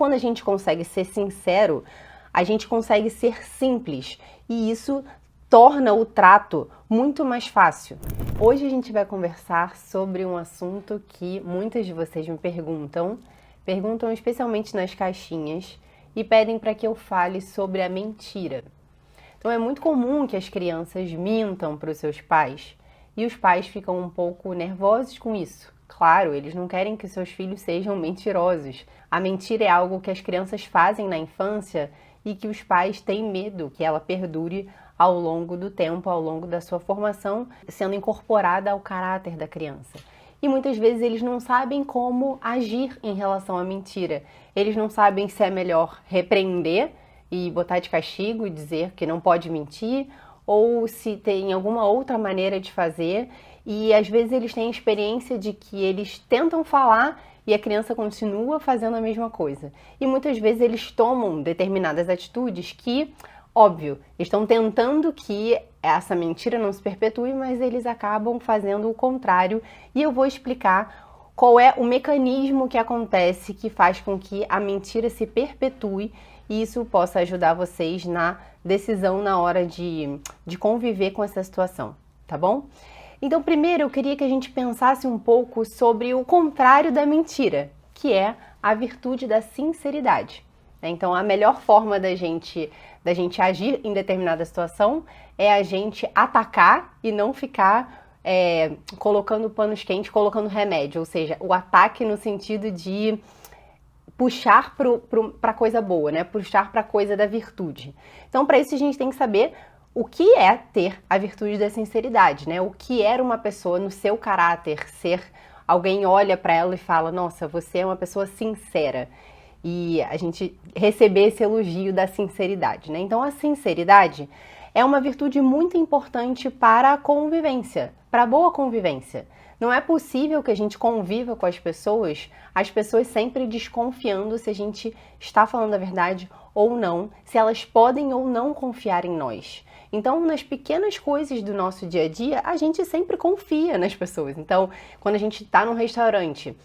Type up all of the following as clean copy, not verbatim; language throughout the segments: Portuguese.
quando a gente consegue ser sincero, a gente consegue ser simples e isso torna o trato muito mais fácil. Hoje a gente vai conversar sobre um assunto que muitas de vocês me perguntam especialmente nas caixinhas e pedem para que eu fale sobre a mentira. Então é muito comum que as crianças mintam para os seus pais e os pais ficam um pouco nervosos com isso. Claro, eles não querem que seus filhos sejam mentirosos. A mentira é algo que as crianças fazem na infância e que os pais têm medo que ela perdure ao longo do tempo, ao longo da sua formação, sendo incorporada ao caráter da criança. E muitas vezes eles não sabem como agir em relação à mentira. Eles não sabem se é melhor repreender e botar de castigo e dizer que não pode mentir, ou se tem alguma outra maneira de fazer. E às vezes eles têm a experiência de que eles tentam falar e a criança continua fazendo a mesma coisa. E muitas vezes eles tomam determinadas atitudes que, óbvio, estão tentando que essa mentira não se perpetue, mas eles acabam fazendo o contrário. E eu vou explicar qual é o mecanismo que acontece que faz com que a mentira se perpetue e isso possa ajudar vocês na decisão na hora de conviver com essa situação, tá bom? Então, primeiro eu queria que a gente pensasse um pouco sobre o contrário da mentira, que é a virtude da sinceridade. Então, a melhor forma da gente agir em determinada situação é a gente atacar e não ficar colocando panos quentes, colocando remédio, ou seja, o ataque no sentido de puxar para coisa boa, né? Puxar para coisa da virtude. Então, para isso a gente tem que saber o que é ter a virtude da sinceridade, né? O que era uma pessoa no seu caráter, alguém olha para ela e fala, nossa, você é uma pessoa sincera. E a gente receber esse elogio da sinceridade, né? Então, a sinceridade é uma virtude muito importante para a convivência, para a boa convivência. Não é possível que a gente conviva com as pessoas sempre desconfiando se a gente está falando a verdade ou não, se elas podem ou não confiar em nós. Então, nas pequenas coisas do nosso dia a dia, a gente sempre confia nas pessoas. Então, quando a gente está num restaurante,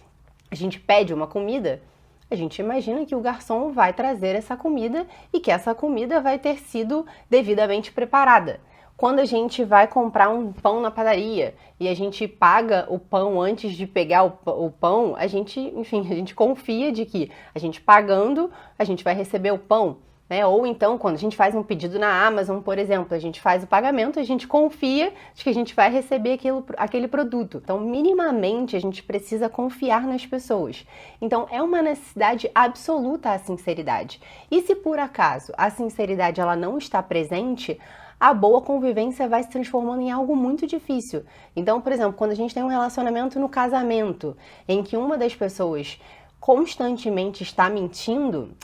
a gente pede uma comida, a gente imagina que o garçom vai trazer essa comida e que essa comida vai ter sido devidamente preparada. Quando a gente vai comprar um pão na padaria e a gente paga o pão antes de pegar o pão, a gente confia de que a gente pagando, a gente vai receber o pão, né? Ou então, quando a gente faz um pedido na Amazon, por exemplo, a gente faz o pagamento, a gente confia de que a gente vai receber aquele produto. Então, minimamente, a gente precisa confiar nas pessoas. Então, é uma necessidade absoluta a sinceridade. E se por acaso a sinceridade ela não está presente, a boa convivência vai se transformando em algo muito difícil. Então, por exemplo, quando a gente tem um relacionamento no casamento, em que uma das pessoas constantemente está mentindo,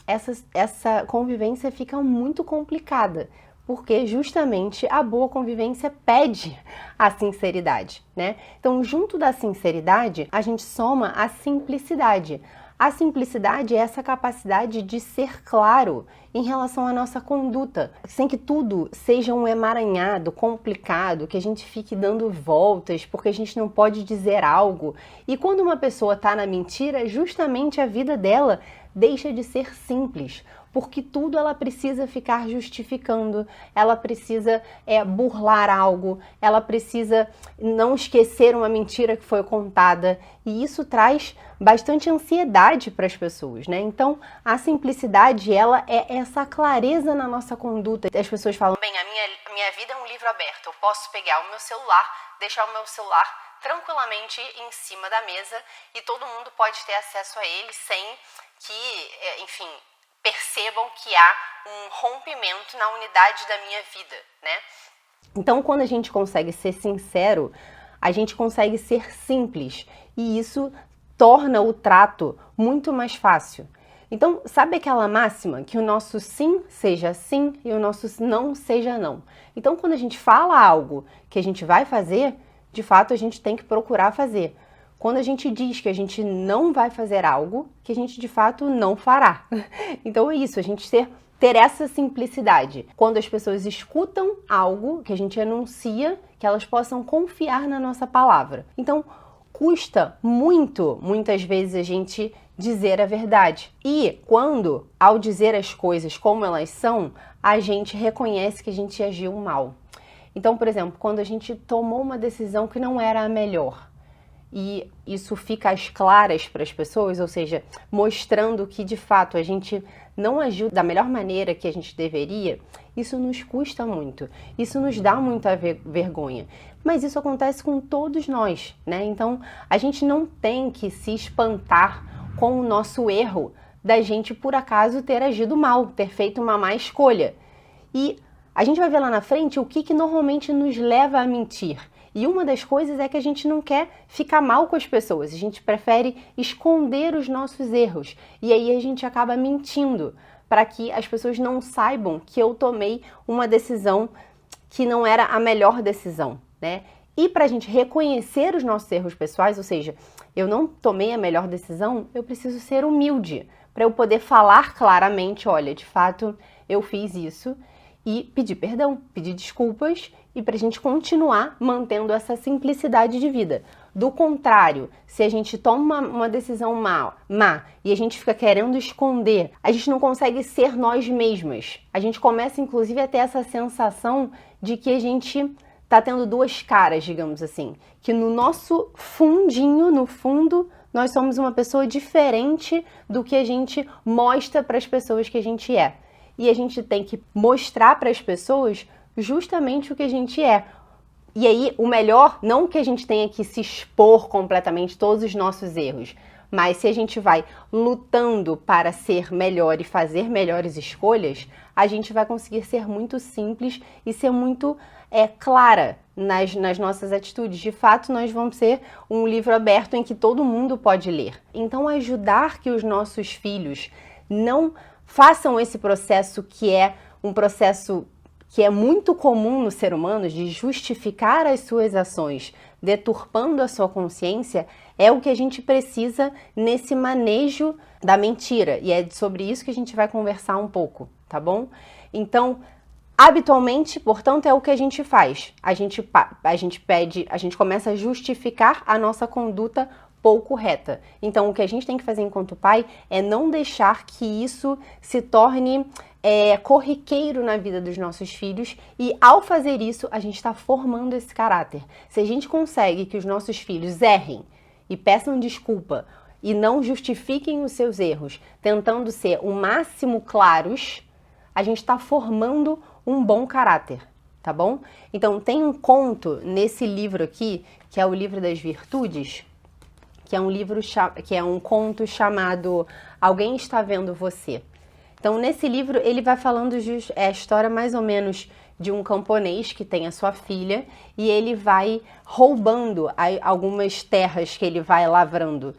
essa convivência fica muito complicada, porque justamente a boa convivência pede a sinceridade, né? Então, junto da sinceridade, a gente soma a simplicidade. A simplicidade é essa capacidade de ser claro em relação à nossa conduta, sem que tudo seja um emaranhado, complicado, que a gente fique dando voltas porque a gente não pode dizer algo. E quando uma pessoa está na mentira, justamente a vida dela deixa de ser simples, porque tudo ela precisa ficar justificando, ela precisa burlar algo, ela precisa não esquecer uma mentira que foi contada, e isso traz bastante ansiedade para as pessoas, né? Então, a simplicidade, ela é essa clareza na nossa conduta. As pessoas falam, bem, a minha vida é um livro aberto, eu posso pegar o meu celular, deixar o meu celular tranquilamente em cima da mesa e todo mundo pode ter acesso a ele sem que, enfim, percebam que há um rompimento na unidade da minha vida, né? Então, quando a gente consegue ser sincero, a gente consegue ser simples e isso torna o trato muito mais fácil. Então, sabe aquela máxima que o nosso sim seja sim e o nosso não seja não? Então, quando a gente fala algo que a gente vai fazer, de fato a gente tem que procurar fazer. Quando a gente diz que a gente não vai fazer algo, que a gente de fato não fará. Então é isso, a gente ter essa simplicidade. Quando as pessoas escutam algo que a gente anuncia, que elas possam confiar na nossa palavra. Então, custa muito, muitas vezes, a gente dizer a verdade. E quando, ao dizer as coisas como elas são, a gente reconhece que a gente agiu mal. Então, por exemplo, quando a gente tomou uma decisão que não era a melhor, e isso fica às claras para as pessoas, ou seja, mostrando que de fato a gente não agiu da melhor maneira que a gente deveria, isso nos custa muito, isso nos dá muita vergonha. Mas isso acontece com todos nós, né? Então a gente não tem que se espantar com o nosso erro da gente por acaso ter agido mal, ter feito uma má escolha. E a gente vai ver lá na frente o que normalmente nos leva a mentir. E uma das coisas é que a gente não quer ficar mal com as pessoas, a gente prefere esconder os nossos erros. E aí a gente acaba mentindo para que as pessoas não saibam que eu tomei uma decisão que não era a melhor decisão, né? E para a gente reconhecer os nossos erros pessoais, ou seja, eu não tomei a melhor decisão, eu preciso ser humilde para eu poder falar claramente, olha, de fato eu fiz isso, e pedir perdão, pedir desculpas e para a gente continuar mantendo essa simplicidade de vida. Do contrário, se a gente toma uma decisão má e a gente fica querendo esconder, a gente não consegue ser nós mesmas. A gente começa, inclusive, a ter essa sensação de que a gente tá tendo duas caras, digamos assim. Que no nosso fundinho, no fundo, nós somos uma pessoa diferente do que a gente mostra para as pessoas que a gente é. E a gente tem que mostrar para as pessoas justamente o que a gente é. E aí, o melhor, não que a gente tenha que se expor completamente todos os nossos erros, mas se a gente vai lutando para ser melhor e fazer melhores escolhas, a gente vai conseguir ser muito simples e ser muito clara nas nossas atitudes. De fato, nós vamos ser um livro aberto em que todo mundo pode ler. Então, ajudar que os nossos filhos não façam esse processo que é um processo que é muito comum no ser humano, de justificar as suas ações, deturpando a sua consciência, é o que a gente precisa nesse manejo da mentira. E é sobre isso que a gente vai conversar um pouco, tá bom? Então, habitualmente, portanto, é o que a gente faz. A gente começa a justificar a nossa conduta pouco reta. Então, o que a gente tem que fazer enquanto pai é não deixar que isso se torne corriqueiro na vida dos nossos filhos, e ao fazer isso, a gente está formando esse caráter. Se a gente consegue que os nossos filhos errem e peçam desculpa e não justifiquem os seus erros, tentando ser o máximo claros, a gente está formando um bom caráter, tá bom? Então, tem um conto nesse livro aqui, que é o Livro das Virtudes, que é um conto chamado Alguém Está Vendo Você. Então, nesse livro, ele vai falando a história mais ou menos de um camponês que tem a sua filha e ele vai roubando algumas terras que ele vai lavrando.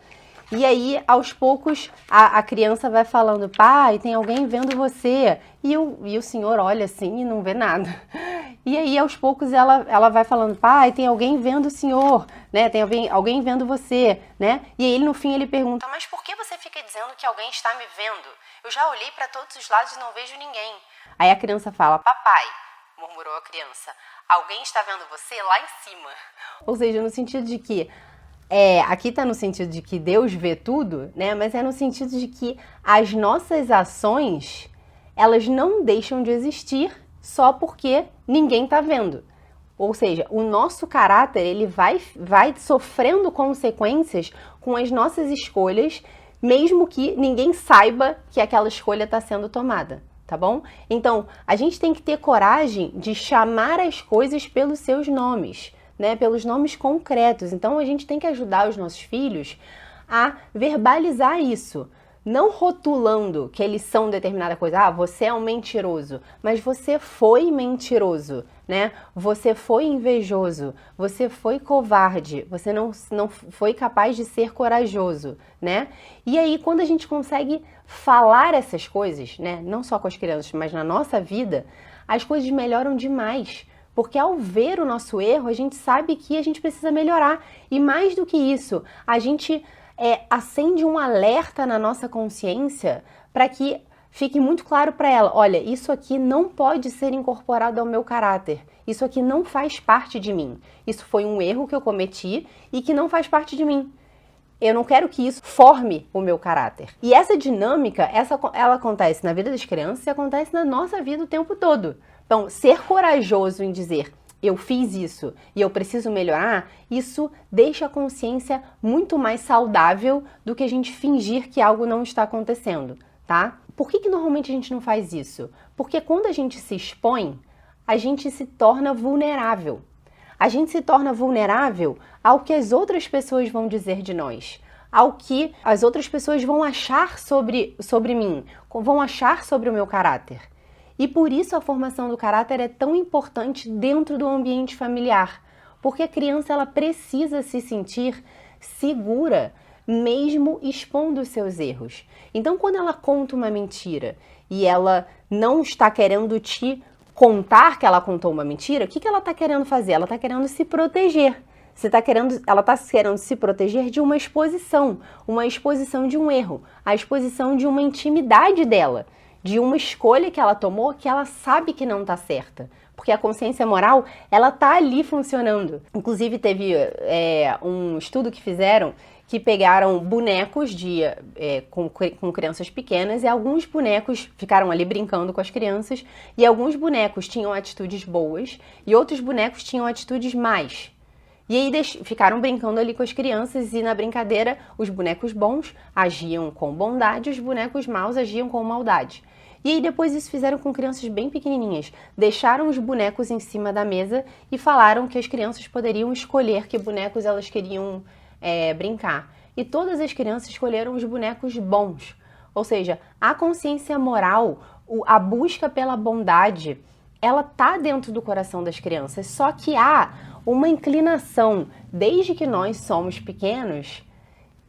E aí, aos poucos, a criança vai falando, pai, tem alguém vendo você. E o senhor olha assim e não vê nada. E aí, aos poucos, ela vai falando, pai, tem alguém vendo o senhor, né? Tem alguém vendo você, né? E aí, no fim, ele pergunta, mas por que você fica dizendo que alguém está me vendo? Eu já olhei para todos os lados e não vejo ninguém. Aí a criança fala, papai, murmurou a criança, alguém está vendo você lá em cima. Ou seja, no sentido de que aqui está no sentido de que Deus vê tudo, né? Mas é no sentido de que as nossas ações, elas não deixam de existir só porque ninguém está vendo. Ou seja, o nosso caráter, ele vai sofrendo consequências com as nossas escolhas, mesmo que ninguém saiba que aquela escolha está sendo tomada, tá bom? Então, a gente tem que ter coragem de chamar as coisas pelos seus nomes, né, pelos nomes concretos. Então, a gente tem que ajudar os nossos filhos a verbalizar isso, não rotulando que eles são determinada coisa. Você é um mentiroso, mas você foi mentiroso, né? Você foi invejoso, você foi covarde, você não foi capaz de ser corajoso, né? E aí, quando a gente consegue falar essas coisas, né, não só com as crianças, mas na nossa vida, as coisas melhoram demais. Porque ao ver o nosso erro, a gente sabe que a gente precisa melhorar. E mais do que isso, a gente acende um alerta na nossa consciência para que fique muito claro para ela, olha, isso aqui não pode ser incorporado ao meu caráter. Isso aqui não faz parte de mim. Isso foi um erro que eu cometi e que não faz parte de mim. Eu não quero que isso forme o meu caráter. E essa dinâmica, ela acontece na vida das crianças e acontece na nossa vida o tempo todo. Então, ser corajoso em dizer eu fiz isso e eu preciso melhorar, isso deixa a consciência muito mais saudável do que a gente fingir que algo não está acontecendo, tá? Por que normalmente a gente não faz isso? Porque quando a gente se expõe, a gente se torna vulnerável. A gente se torna vulnerável ao que as outras pessoas vão dizer de nós, ao que as outras pessoas vão achar sobre mim, vão achar sobre o meu caráter. E por isso a formação do caráter é tão importante dentro do ambiente familiar, porque a criança ela precisa se sentir segura, mesmo expondo os seus erros. Então, quando ela conta uma mentira e ela não está querendo te contar que ela contou uma mentira, o que ela está querendo fazer? Ela está querendo se proteger. Ela está querendo se proteger de uma exposição de um erro, a exposição de uma intimidade dela, de uma escolha que ela tomou que ela sabe que não está certa. Porque a consciência moral, ela tá ali funcionando. Inclusive, teve um estudo que fizeram que pegaram bonecos com crianças pequenas e alguns bonecos ficaram ali brincando com as crianças e alguns bonecos tinham atitudes boas e outros bonecos tinham atitudes más. E aí ficaram brincando ali com as crianças e na brincadeira os bonecos bons agiam com bondade, os bonecos maus agiam com maldade. E aí depois isso fizeram com crianças bem pequenininhas. Deixaram os bonecos em cima da mesa e falaram que as crianças poderiam escolher que bonecos elas queriam brincar. E todas as crianças escolheram os bonecos bons. Ou seja, a consciência moral, a busca pela bondade, ela tá dentro do coração das crianças. Só que há uma inclinação, desde que nós somos pequenos,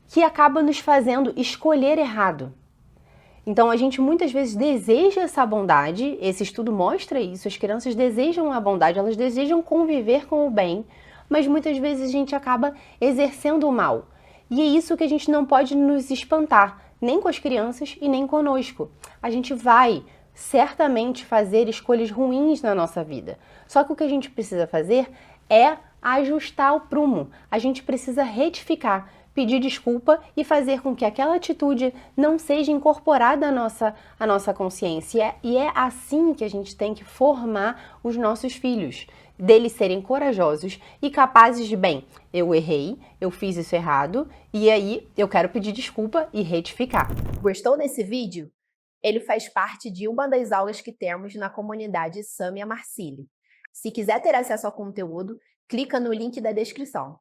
que acaba nos fazendo escolher errado. Então, a gente muitas vezes deseja essa bondade, esse estudo mostra isso, as crianças desejam a bondade, elas desejam conviver com o bem, mas muitas vezes a gente acaba exercendo o mal. E é isso que a gente não pode nos espantar, nem com as crianças e nem conosco. A gente vai certamente fazer escolhas ruins na nossa vida. Só que o que a gente precisa fazer é ajustar o prumo. A gente precisa retificar, pedir desculpa e fazer com que aquela atitude não seja incorporada à nossa consciência. E é assim que a gente tem que formar os nossos filhos, deles serem corajosos e capazes de, bem, eu errei, eu fiz isso errado, e aí eu quero pedir desculpa e retificar. Gostou desse vídeo? Ele faz parte de uma das aulas que temos na comunidade Samia Marcili. Se quiser ter acesso ao conteúdo, clica no link da descrição.